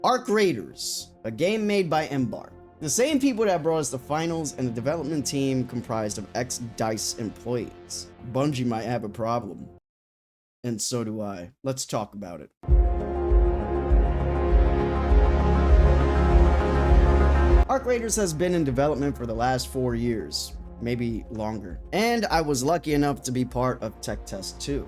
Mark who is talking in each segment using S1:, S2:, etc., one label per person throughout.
S1: Arc Raiders, a game made by Embark. The same people that brought us the finals and the development team comprised of ex-DICE employees. Bungie might have a problem. And so do I. Let's talk about it. Arc Raiders has been in development for the last 4 years, maybe longer. And I was lucky enough to be part of Tech Test 2.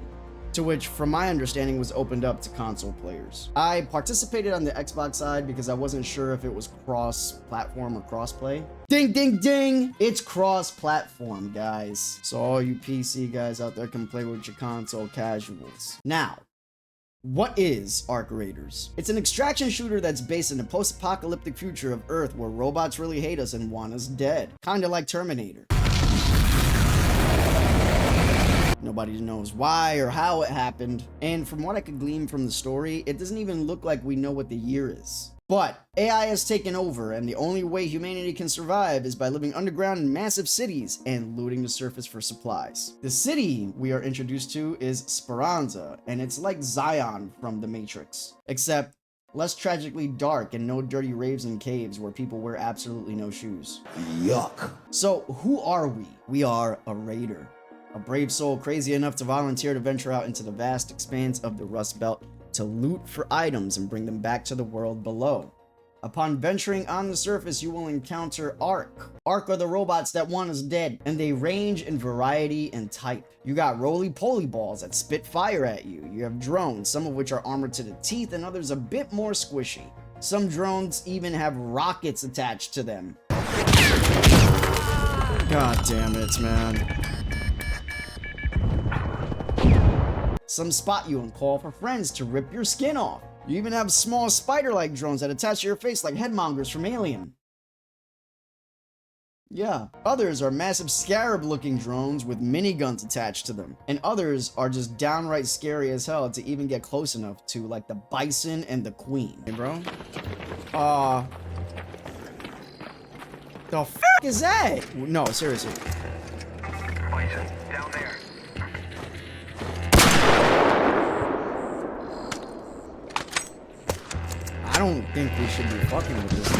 S1: To which, from my understanding, was opened up to console players. I participated on the Xbox side because I wasn't sure if it was cross-platform or cross-play. Ding, ding, ding! It's cross-platform, guys. So all you PC guys out there can play with your console casuals. Now, what is Arc Raiders? It's an extraction shooter that's based in a post-apocalyptic future of Earth where robots really hate us and want us dead. Kinda like Terminator. Nobody knows why or how it happened, and from what I could glean from the story, it doesn't even look like we know what the year is. But AI has taken over, and the only way humanity can survive is by living underground in massive cities and looting the surface for supplies. The city we are introduced to is Speranza, and it's like Zion from The Matrix, except less tragically dark and no dirty raves and caves where people wear absolutely no shoes. Yuck. So who are we? We are a raider. A brave soul crazy enough to volunteer to venture out into the vast expanse of the Rust Belt to loot for items and bring them back to the world below. Upon venturing on the surface, you will encounter Arc. Arc are the robots that want us dead, and they range in variety and type. You got roly-poly balls that spit fire at you. You have drones, some of which are armored to the teeth and others a bit more squishy. Some drones even have rockets attached to them. God damn it, man. Some spot you and call for friends to rip your skin off. You even have small spider-like drones that attach to your face like headmongers from Alien. Yeah. Others are massive scarab-looking drones with miniguns attached to them. And others are just downright scary as hell to even get close enough to, like the Bison and the Queen. Hey, bro? The f*** is that? No, seriously.
S2: Bison, down there.
S1: I don't think we should be fucking with this.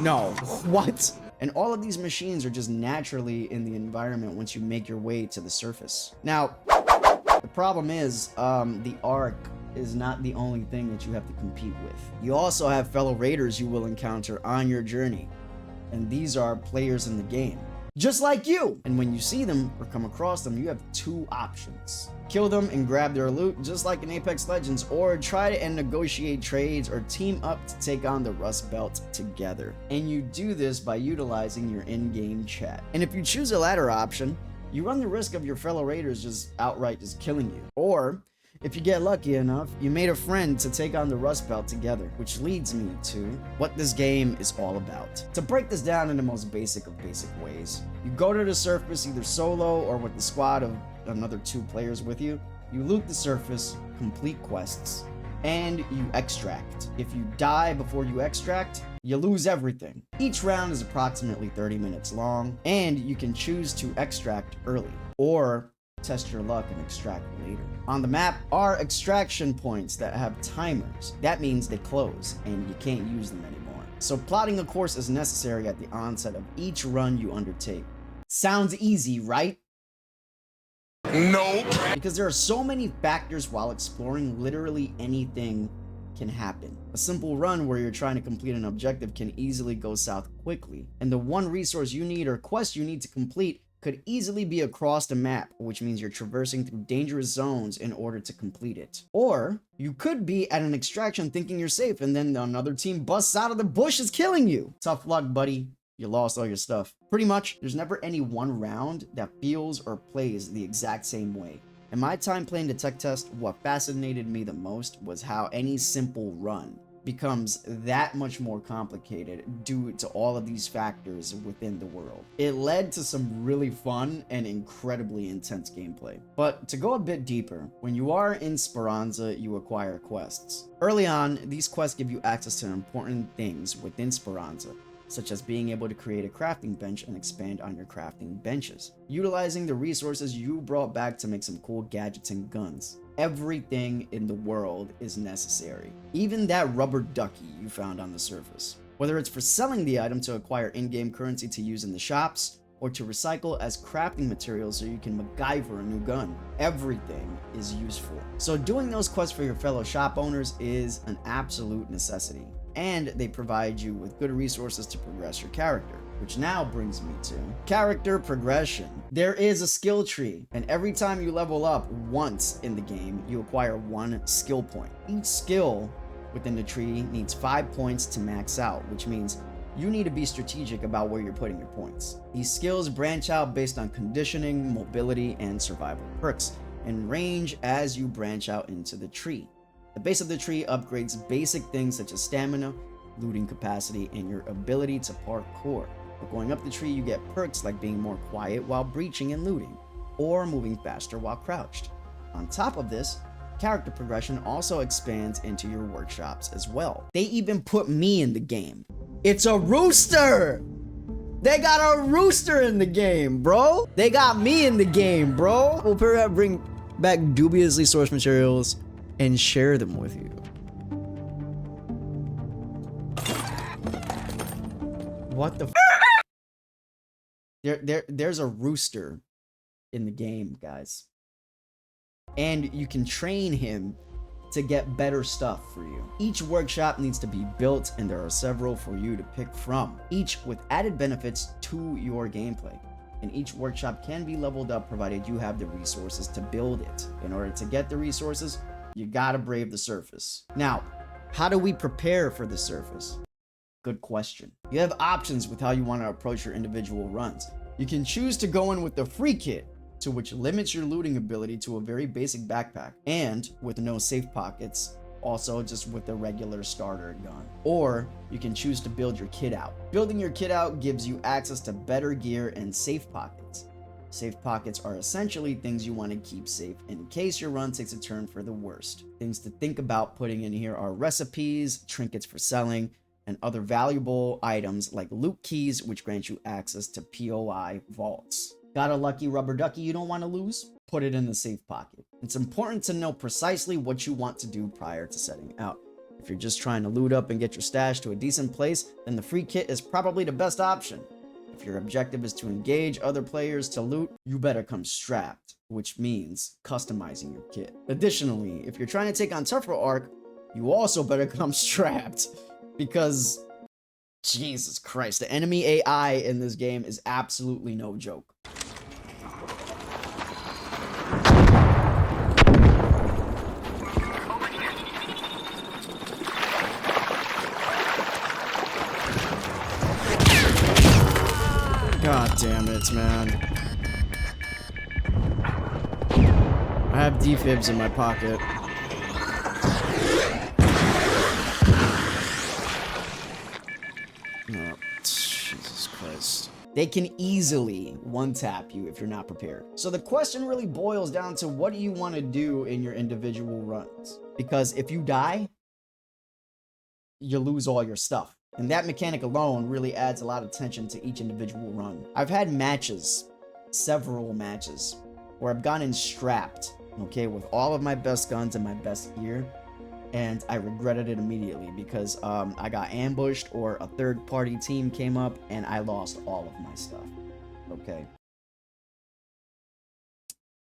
S1: No. What? And all of these machines are just naturally in the environment once you make your way to the surface. Now, the problem is, the Arc is not the only thing that you have to compete with. You also have fellow raiders you will encounter on your journey. And these are players in the game, just like you. And when you see them or come across them, you have two options. Kill them and grab their loot, just like in Apex Legends, or try to negotiate trades or team up to take on the Rust Belt together. And you do this by utilizing your in-game chat. And if you choose the latter option, you run the risk of your fellow raiders just outright just killing you. Or, if you get lucky enough, you made a friend to take on the Rust Belt together, which leads me to what this game is all about. To break this down in the most basic of basic ways, you go to the surface either solo or with the squad of another 2 players with you. You loot the surface, complete quests, and you extract. If you die before you extract, you lose everything. Each round is approximately 30 minutes long, and you can choose to extract early, or test your luck and extract later. On the map are extraction points that have timers. That means they close, and you can't use them anymore. So plotting a course is necessary at the onset of each run you undertake. Sounds easy, right?
S2: Nope.
S1: Because there are so many factors while exploring, literally anything can happen. A simple run where you're trying to complete an objective can easily go south quickly, and the one resource you need or quest you need to complete could easily be across the map, which means you're traversing through dangerous zones in order to complete it. Or you could be at an extraction thinking you're safe, and then another team busts out of the bushes killing you. Tough luck, buddy. You lost all your stuff. Pretty much, there's never any one round that feels or plays the exact same way. In my time playing the Tech Test, what fascinated me the most was how any simple run becomes that much more complicated due to all of these factors within the world. It led to some really fun and incredibly intense gameplay. But to go a bit deeper, when you are in Speranza, you acquire quests. Early on, these quests give you access to important things within Speranza, such as being able to create a crafting bench and expand on your crafting benches, utilizing the resources you brought back to make some cool gadgets and guns. Everything in the world is necessary. Even that rubber ducky you found on the surface. Whether it's for selling the item to acquire in-game currency to use in the shops, or to recycle as crafting materials so you can MacGyver a new gun. Everything is useful. So doing those quests for your fellow shop owners is an absolute necessity. And they provide you with good resources to progress your character. Which now brings me to character progression. There is a skill tree, and every time you level up once in the game, you acquire 1 skill point. Each skill within the tree needs 5 points to max out, which means you need to be strategic about where you're putting your points. These skills branch out based on conditioning, mobility, and survival perks, and range as you branch out into the tree. The base of the tree upgrades basic things such as stamina, looting capacity, and your ability to parkour. But going up the tree, you get perks like being more quiet while breaching and looting, or moving faster while crouched. On top of this, character progression also expands into your workshops as well. They even put me in the game. It's a rooster! They got a rooster in the game, bro! They got me in the game, bro! We'll perhaps bring back dubiously sourced materials and share them with you. What the f? There's a rooster in the game, guys. And you can train him to get better stuff for you. Each workshop needs to be built, and there are several for you to pick from, each with added benefits to your gameplay. And each workshop can be leveled up provided you have the resources to build it. In order to get the resources, you gotta brave the surface. Now, how do we prepare for the surface? Good question. You have options with how you want to approach your individual runs. You can choose to go in with the free kit, to which limits your looting ability to a very basic backpack, and with no safe pockets, also just with a regular starter gun. Or you can choose to build your kit out. Building your kit out gives you access to better gear and safe pockets. Safe pockets are essentially things you want to keep safe in case your run takes a turn for the worst. Things to think about putting in here are recipes, trinkets for selling, and other valuable items like loot keys, which grant you access to POI vaults. Got a lucky rubber ducky you don't want to lose? Put it in the safe pocket. It's important to know precisely what you want to do prior to setting out. If you're just trying to loot up and get your stash to a decent place, then the free kit is probably the best option. If your objective is to engage other players to loot, you better come strapped, which means customizing your kit. Additionally, if you're trying to take on tougher arc, you also better come strapped, because Jesus Christ, the enemy AI in this game is absolutely no joke. God damn it, man. I have defibs in my pocket. Oh, Jesus Christ. They can easily one-tap you if you're not prepared. So the question really boils down to, what do you want to do in your individual runs? Because if you die, you lose all your stuff. And that mechanic alone really adds a lot of tension to each individual run. I've had matches, several matches, where I've gone in strapped, okay, with all of my best guns and my best gear, and I regretted it immediately because I got ambushed, or a third-party team came up and I lost all of my stuff. Okay.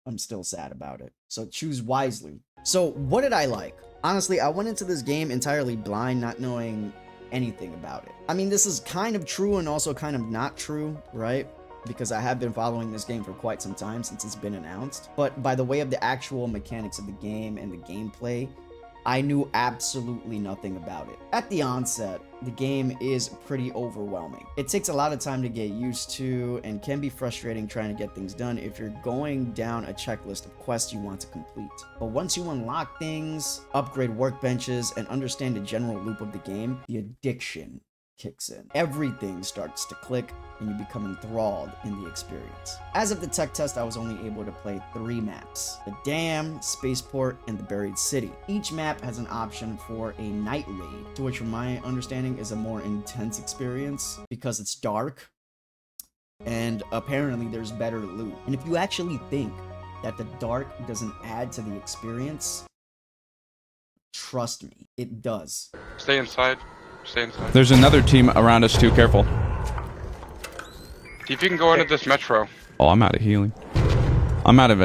S1: I'm still sad about it. So choose wisely. So what did I like? Honestly, I went into this game entirely blind, not knowing anything about it. I mean, this is kind of true and also kind of not true, right? Because I have been following this game for quite some time since it's been announced. But by the way of the actual mechanics of the game and the gameplay, I knew absolutely nothing about it. At the onset, the game is pretty overwhelming. It takes a lot of time to get used to and can be frustrating trying to get things done if you're going down a checklist of quests you want to complete. But once you unlock things, upgrade workbenches, and understand the general loop of the game, the addiction kicks in. Everything starts to click and you become enthralled in the experience. As of the tech test, I was only able to play 3 maps: the Dam, Spaceport, and the Buried City. Each map has an option for a night raid, to which from my understanding is a more intense experience because it's dark and apparently there's better loot. And if you actually think that the dark doesn't add to the experience, trust me, it does.
S3: Stay inside. Stay inside.
S4: There's another team around us too. Careful.
S3: See if you can go into this metro.
S4: Oh, I'm out of healing. I'm out of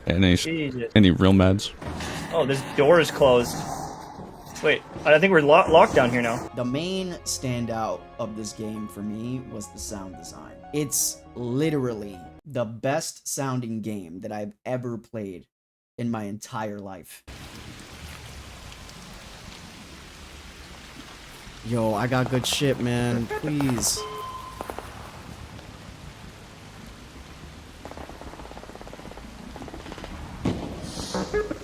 S4: any
S5: Jesus.
S4: real meds.
S5: Oh, this door is closed. Wait, I think we're locked down here now.
S1: The main standout of this game for me was the sound design. It's literally the best sounding game that I've ever played in my entire life. Yo, I got good shit, man. Please.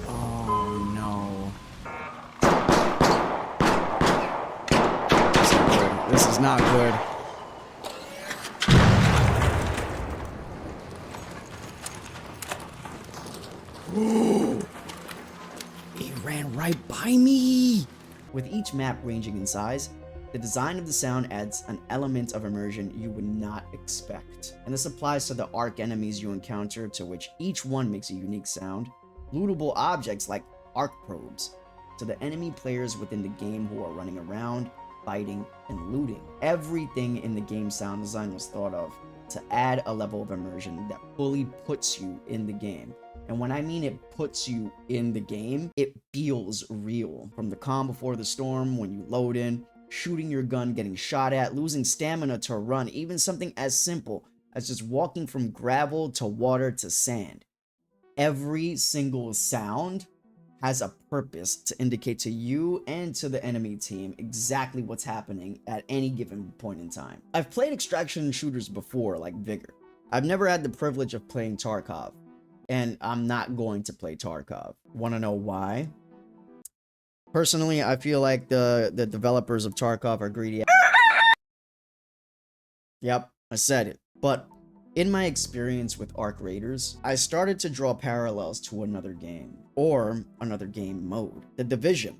S1: Oh, no. This is not good. He ran right by me. With each map ranging in size, the design of the sound adds an element of immersion you would not expect. And this applies to the arc enemies you encounter, to which each one makes a unique sound. Lootable objects like arc probes, to the enemy players within the game who are running around, fighting, and looting. Everything in the game's sound design was thought of to add a level of immersion that fully puts you in the game. And when I mean it puts you in the game, it feels real. From the calm before the storm, when you load in, shooting your gun, getting shot at, losing stamina to run, even something as simple as just walking from gravel to water to sand. Every single sound has a purpose to indicate to you and to the enemy team exactly what's happening at any given point in time. I've played extraction shooters before, like Vigor. I've never had the privilege of playing Tarkov, and I'm not going to play Tarkov. Want to know why? Personally, I feel like the developers of Tarkov are greedy. Yep, I said it. But in my experience with Arc Raiders, I started to draw parallels to another game, or another game mode, The Division,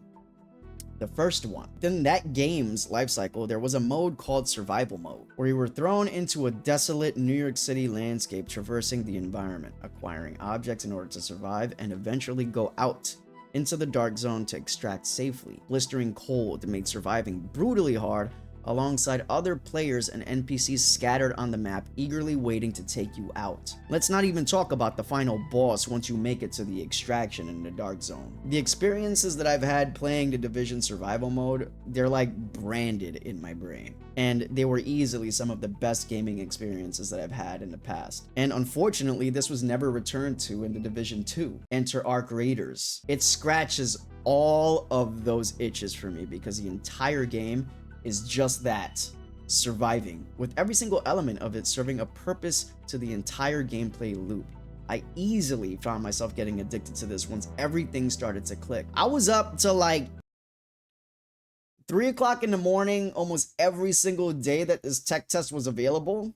S1: the first one. Within that game's lifecycle, there was a mode called Survival Mode, where you were thrown into a desolate New York City landscape, traversing the environment, acquiring objects in order to survive, and eventually go out into the dark zone to extract safely. Blistering cold made surviving brutally hard, alongside other players and NPCs scattered on the map, eagerly waiting to take you out. Let's not even talk about the final boss once you make it to the extraction in the dark zone. The experiences that I've had playing the Division survival mode, they're like branded in my brain. And they were easily some of the best gaming experiences that I've had in the past. And unfortunately, this was never returned to in the Division 2. Enter Arc Raiders. It scratches all of those itches for me, because the entire game is just that, surviving, with every single element of it serving a purpose to the entire gameplay loop. I easily found myself getting addicted to this once everything started to click. I was up till like 3 o'clock in the morning almost every single day that this tech test was available.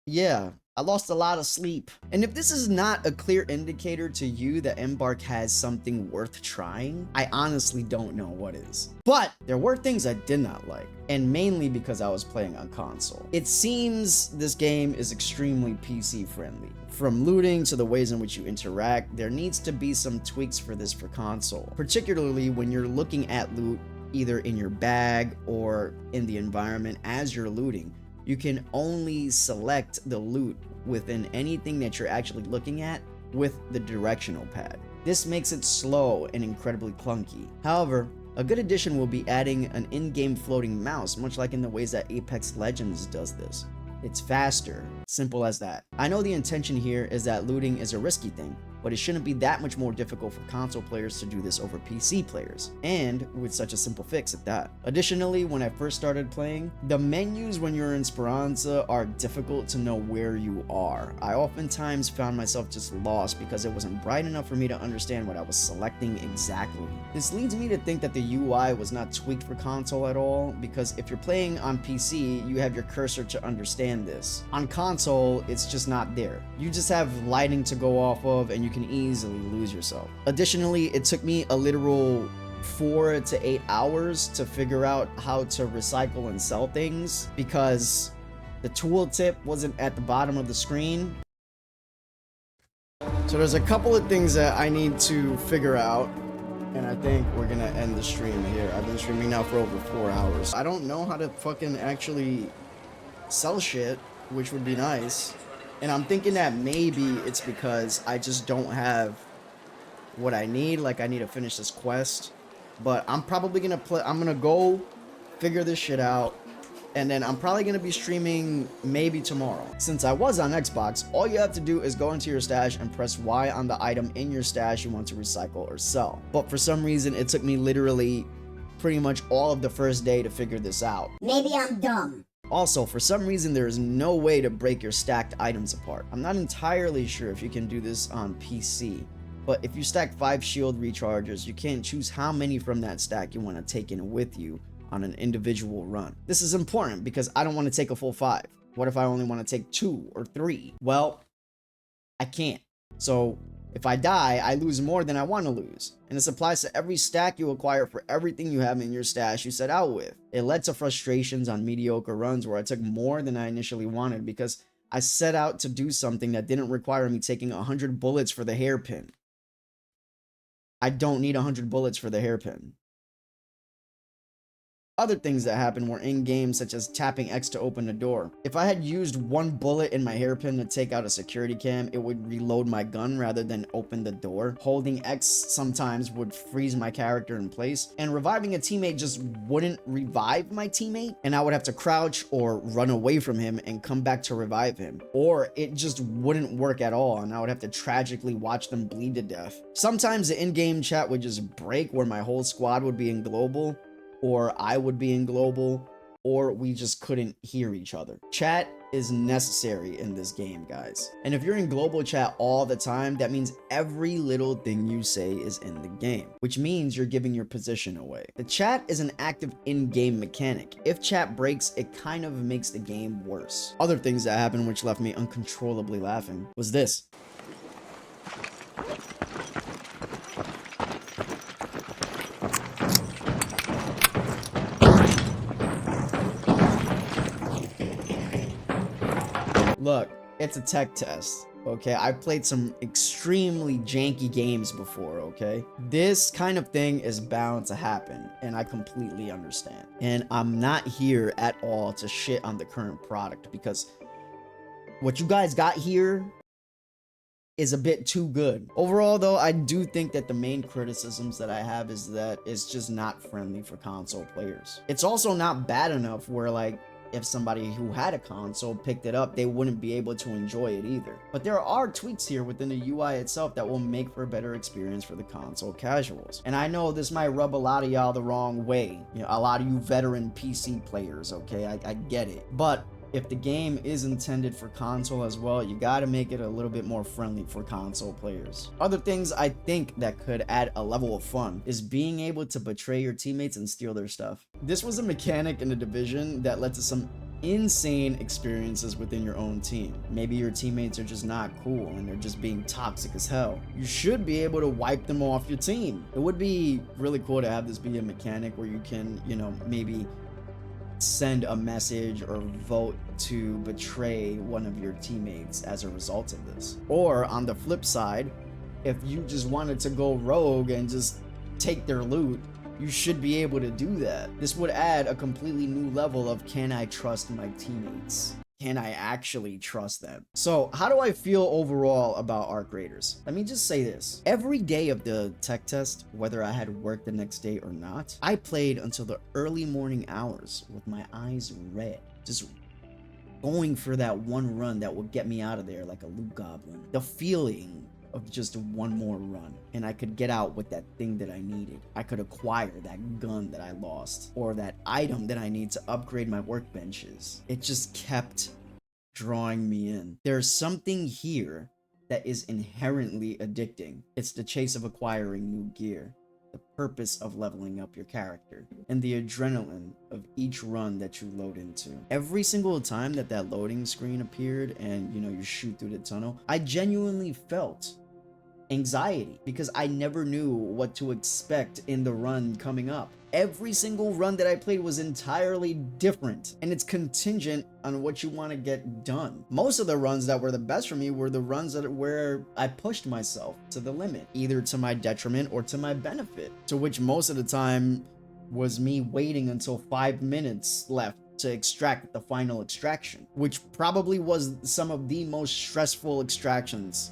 S1: Yeah, I lost a lot of sleep. And if this is not a clear indicator to you that Embark has something worth trying, I honestly don't know what is. But there were things I did not like, and mainly because I was playing on console. It seems this game is extremely PC friendly. From looting to the ways in which you interact, there needs to be some tweaks for this for console, particularly when you're looking at loot either in your bag or in the environment as you're looting. You can only select the loot within anything that you're actually looking at with the directional pad. This makes it slow and incredibly clunky. However, a good addition will be adding an in-game floating mouse, much like in the ways that Apex Legends does this. It's faster, simple as that. I know the intention here is that looting is a risky thing, but it shouldn't be that much more difficult for console players to do this over PC players, and with such a simple fix at that. Additionally, when I first started playing, the menus when you're in Speranza are difficult to know where you are. I oftentimes found myself just lost because it wasn't bright enough for me to understand what I was selecting exactly. This leads me to think that the UI was not tweaked for console at all, because if you're playing on PC, you have your cursor to understand this. On console, it's just not there. You just have lighting to go off of, and you can easily lose yourself. Additionally, it took me a literal 4 to 8 hours to figure out how to recycle and sell things, because the tooltip wasn't at the bottom of the screen. So there's a couple of things that I need to figure out, and I think we're gonna end the stream here. I've been streaming now for over 4 hours. I don't know how to fucking actually sell shit, which would be nice. And I'm thinking that maybe it's because I just don't have what I need. Like, I need to finish this quest. But I'm probably gonna I'm gonna go figure this shit out. And then I'm probably gonna be streaming maybe tomorrow. Since I was on Xbox, all you have to do is go into your stash and press Y on the item in your stash you want to recycle or sell. But for some reason, it took me literally pretty much all of the first day to figure this out.
S6: Maybe I'm dumb.
S1: Also, for some reason, there is no way to break your stacked items apart. I'm not entirely sure if you can do this on PC, but if you stack 5 shield recharges, you can choose how many from that stack you want to take in with you on an individual run. This is important because I don't want to take a full 5. What if I only want to take 2 or 3? Well, I can't. So if I die, I lose more than I want to lose. And this applies to every stack you acquire for everything you have in your stash you set out with. It led to frustrations on mediocre runs where I took more than I initially wanted because I set out to do something that didn't require me taking 100 bullets for the hairpin. I don't need 100 bullets for the hairpin. Other things that happened were in-game, such as tapping X to open the door. If I had used 1 bullet in my hairpin to take out a security cam, it would reload my gun rather than open the door. Holding X sometimes would freeze my character in place, and reviving a teammate just wouldn't revive my teammate, and I would have to crouch or run away from him and come back to revive him. Or it just wouldn't work at all, and I would have to tragically watch them bleed to death. Sometimes the in-game chat would just break where my whole squad would be in global, or I would be in global, or we just couldn't hear each other. Chat is necessary in this game, guys. And if you're in global chat all the time, that means every little thing you say is in the game, which means you're giving your position away. The chat is an active in-game mechanic. If chat breaks, it kind of makes the game worse. Other things that happened which left me uncontrollably laughing was this. Look, it's a tech test, okay? I've played some extremely janky games before, okay? This kind of thing is bound to happen, and I completely understand. And I'm not here at all to shit on the current product, because what you guys got here is a bit too good. Overall, though, I do think that the main criticisms that I have is that it's just not friendly for console players. It's also not bad enough where, like, if somebody who had a console picked it up, they wouldn't be able to enjoy it either. But there are tweaks here within the UI itself that will make for a better experience for the console casuals. And I know this might rub a lot of y'all the wrong way. You know, a lot of you veteran PC players, okay? I get it. But if the game is intended for console as well, you gotta make it a little bit more friendly for console players. Other things I think that could add a level of fun is being able to betray your teammates and steal their stuff. This was a mechanic in the Division that led to some insane experiences within your own team. Maybe your teammates are just not cool and they're just being toxic as hell. You should be able to wipe them off your team. It would be really cool to have this be a mechanic where you can, you know, maybe send a message or vote to betray one of your teammates as a result of this. Or on the flip side, if you just wanted to go rogue and just take their loot, you should be able to do that. This would add a completely new level of, can I trust my teammates? Can I actually trust them? So how do I feel overall about Arc Raiders? Let me just say this. Every day of the tech test, whether I had work the next day or not, I played until the early morning hours with my eyes red. Just going for that one run that would get me out of there like a loot goblin. The feeling of just one more run, and I could get out with that thing that I needed. I could acquire that gun that I lost, or that item that I need to upgrade my workbenches. It just kept drawing me in. There's something here that is inherently addicting. It's the chase of acquiring new gear, the purpose of leveling up your character, and the adrenaline of each run that you load into. Every single time that that loading screen appeared and, you know, you shoot through the tunnel, I genuinely felt anxiety because I never knew what to expect in the run coming up. Every single run that I played was entirely different, and it's contingent on what you want to get done. Most of the runs that were the best for me were the runs where I pushed myself to the limit, either to my detriment or to my benefit, to which most of the time was me waiting until 5 minutes left to extract the final extraction, which probably was some of the most stressful extractions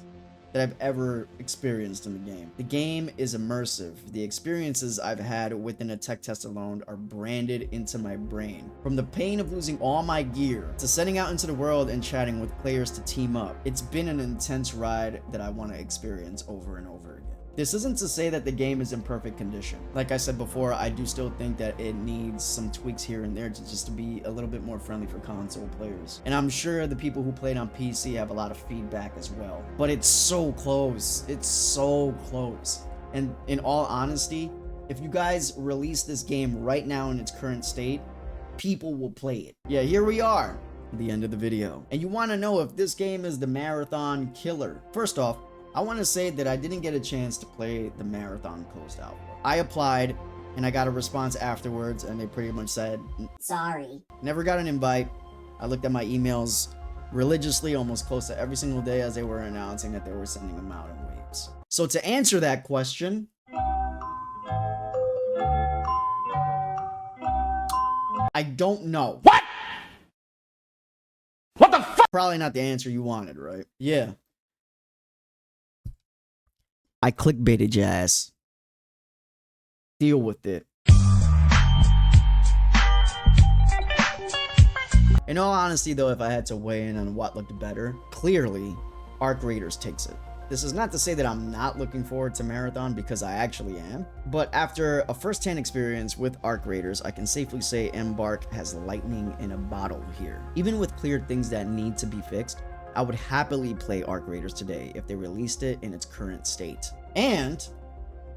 S1: that I've ever experienced in the game. The game is immersive. The experiences I've had within a tech test alone are branded into my brain. From the pain of losing all my gear to setting out into the world and chatting with players to team up, it's been an intense ride that I want to experience over and over again. This isn't to say that the game is in perfect condition. Like I said before, I do still think that it needs some tweaks here and there to be a little bit more friendly for console players. And I'm sure the people who played on PC have a lot of feedback as well. But it's so close. It's so close. And in all honesty, if you guys release this game right now in its current state, people will play it. Yeah, here we are at the end of the video. And you want to know if this game is the marathon killer. First off, I want to say that I didn't get a chance to play the marathon closed alpha. I applied and I got a response afterwards and they pretty much said, sorry. Never got an invite. I looked at my emails religiously almost close to every single day as they were announcing that they were sending them out in waves. So to answer that question, I don't know. What? What the fuck? Probably not the answer you wanted, right? Yeah. I clickbaited your ass. Deal with it. In all honesty though, if I had to weigh in on what looked better, clearly Arc Raiders takes it. This is not to say that I'm not looking forward to Marathon, because I actually am, but after a first-hand experience with Arc Raiders, I can safely say Embark has lightning in a bottle here. Even with clear things that need to be fixed, I would happily play Arc Raiders today if they released it in its current state. And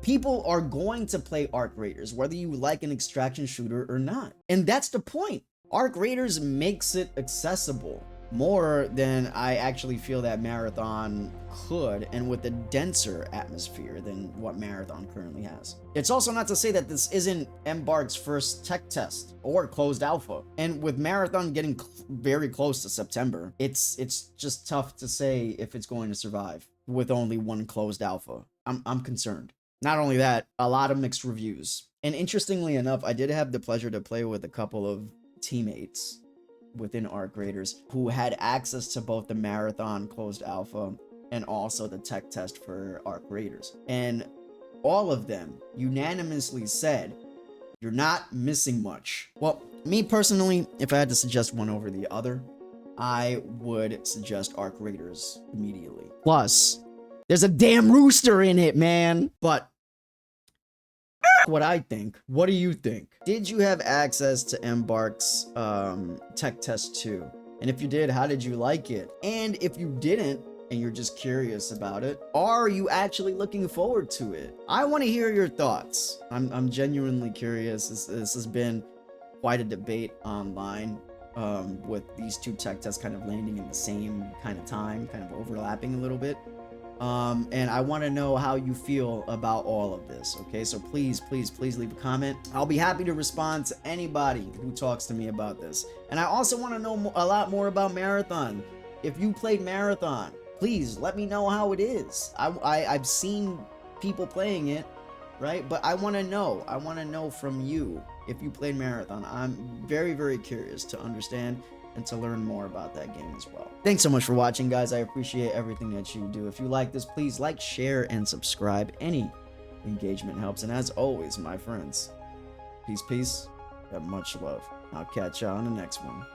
S1: people are going to play Arc Raiders, whether you like an extraction shooter or not. And that's the point. Arc Raiders makes it accessible more than I actually feel that Marathon could, and with a denser atmosphere than what Marathon currently has. It's also not to say that this isn't Embark's first tech test or closed alpha, and with Marathon getting very close to September, it's just tough to say if it's going to survive with only one closed alpha. I'm concerned. Not only that, a lot of mixed reviews. And interestingly enough, I did have the pleasure to play with a couple of teammates within Arc Raiders who had access to both the Marathon closed alpha and also the tech test for Arc Raiders. And all of them unanimously said, you're not missing much. Well, me personally, if I had to suggest one over the other, I would suggest Arc Raiders immediately. Plus, there's a damn rooster in it, man. But what I think, what do you think? Did you have access to Embark's tech test 2? And if you did, how did you like it? And if you didn't, and you're just curious about it, are you actually looking forward to it? I want to hear your thoughts. I'm genuinely curious. This has been quite a debate online with these two tech tests kind of landing in the same kind of time, kind of overlapping a little bit. And I want to know how you feel about all of this. Okay, so please leave a comment. I'll be happy to respond to anybody who talks to me about this. And I also want to know a lot more about Marathon. If you played Marathon, please let me know how it is. I've seen people playing it, right? But I want to know. I want to know from you if you played Marathon. I'm very curious to understand and to learn more about that game as well. Thanks so much for watching, guys. I appreciate everything that you do. If you like this, please like, share, and subscribe. Any engagement helps. And as always, my friends, peace, and much love. I'll catch y'all on the next one.